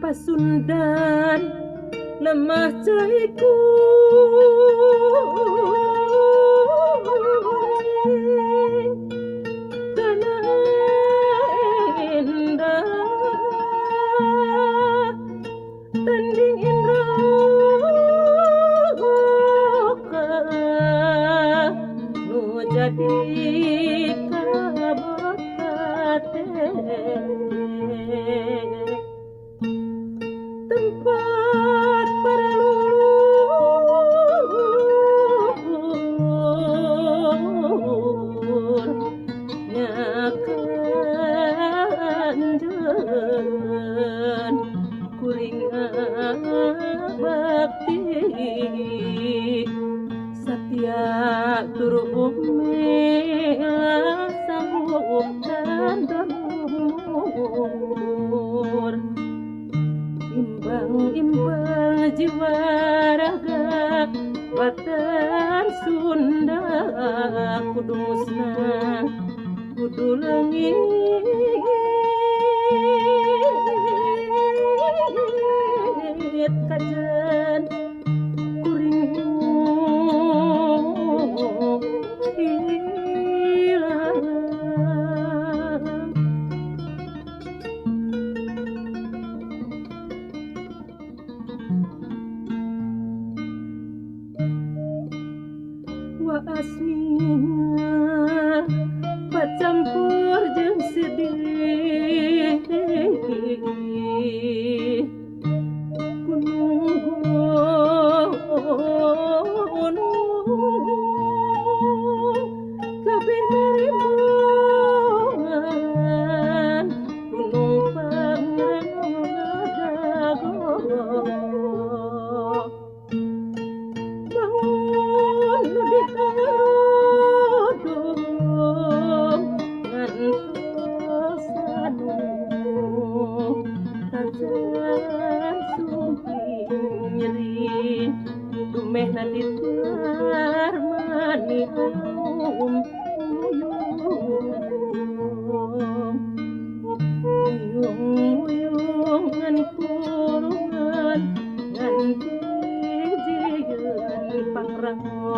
Pasundan lemah caiku karena indah tanding indah nu jadi kabut tempat para leluhur nyakanjen kuring bakti satya turu bumi sanggup dan damur imbang-imbang jiwa raga Batan Sunda kudu musnah kudu leungit kajen kuring hilang. Wa asmina pacampur jeung sedih gunung kabeh narimbungan gunung Pangrango bangun nu diharudung ngantos anu tajan sumping nyeri dumehna ditular mani aum uyung ngan kurungan ngan jijeun pangrango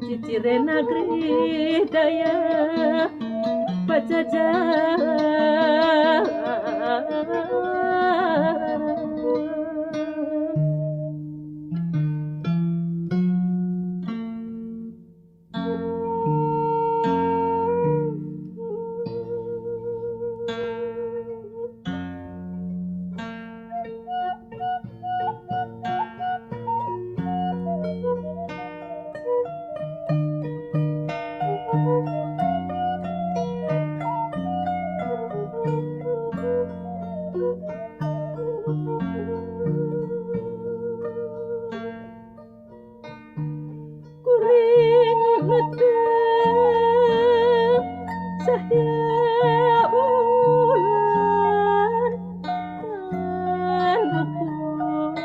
cicire nagri daya pajajaran. Kuring ngeteh cahya bulan ngan gugur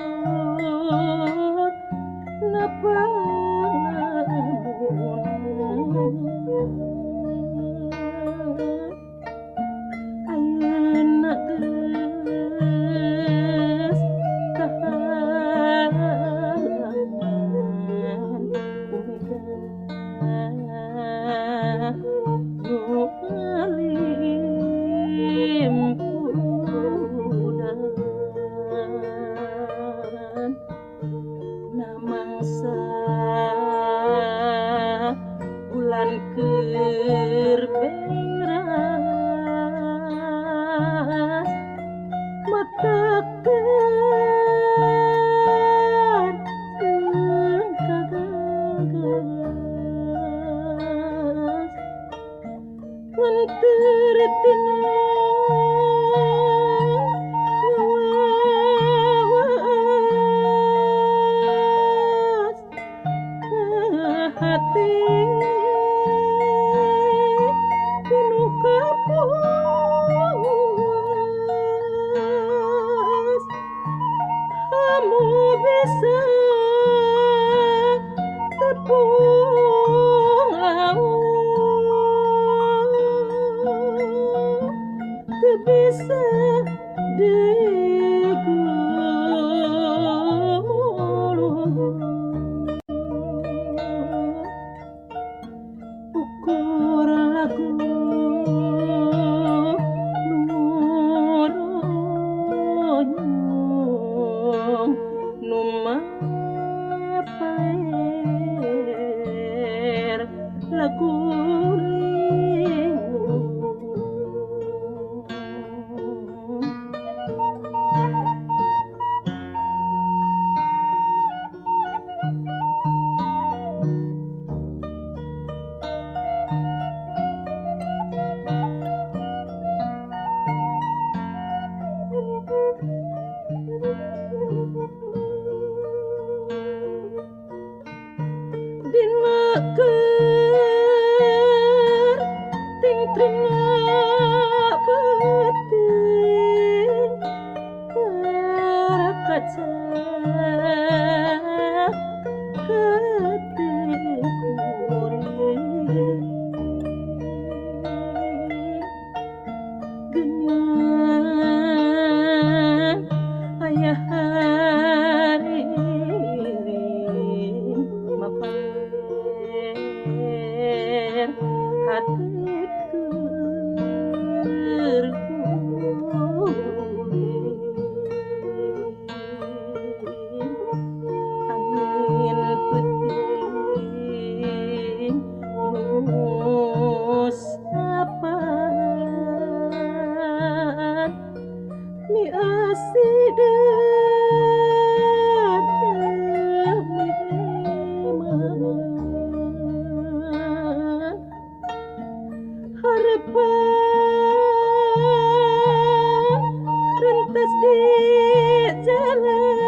napangamun ayeuna geus kahalangan nu ngalimpudan namangsa bulan keur beras matekan kagagas nganteritina ngawas hati penuh kapuas kamu bisa tepung laut teu bisa ukur lagu nuronyong numapaer lagu dineker ting trina beting karakaca hati kuring genyang ayah hari mapaer hati angin puting nusapan mi asida harapan rentas di jalan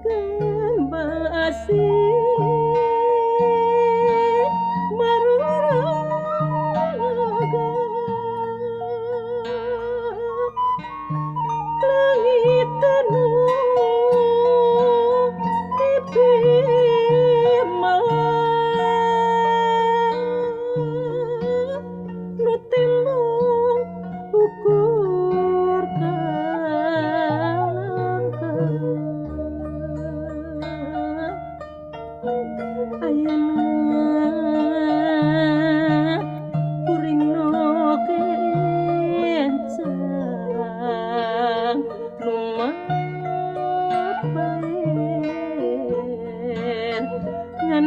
gembasi maruraga langit tenung pipi nu timbang ukur kalangka ayeuna kuring nogencang nu mapaer ngan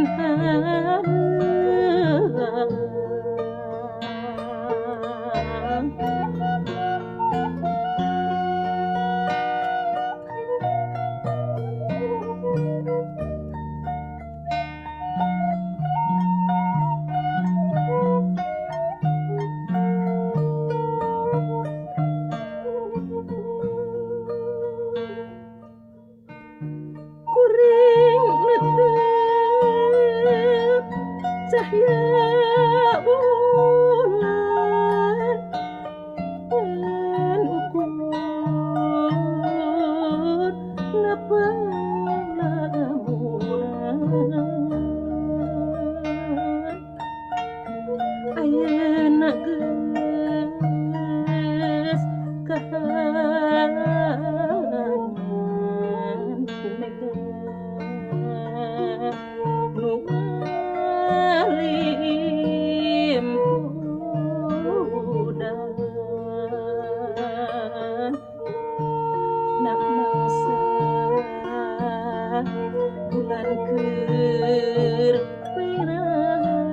kuring netep cahya bulan dan ukur napa lamunan ayeuna geus kahalangan kumega nu alim udan nak masa bulan keur peras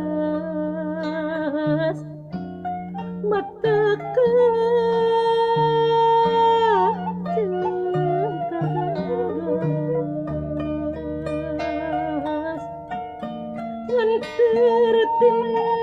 mata cengkas ngan tertimbang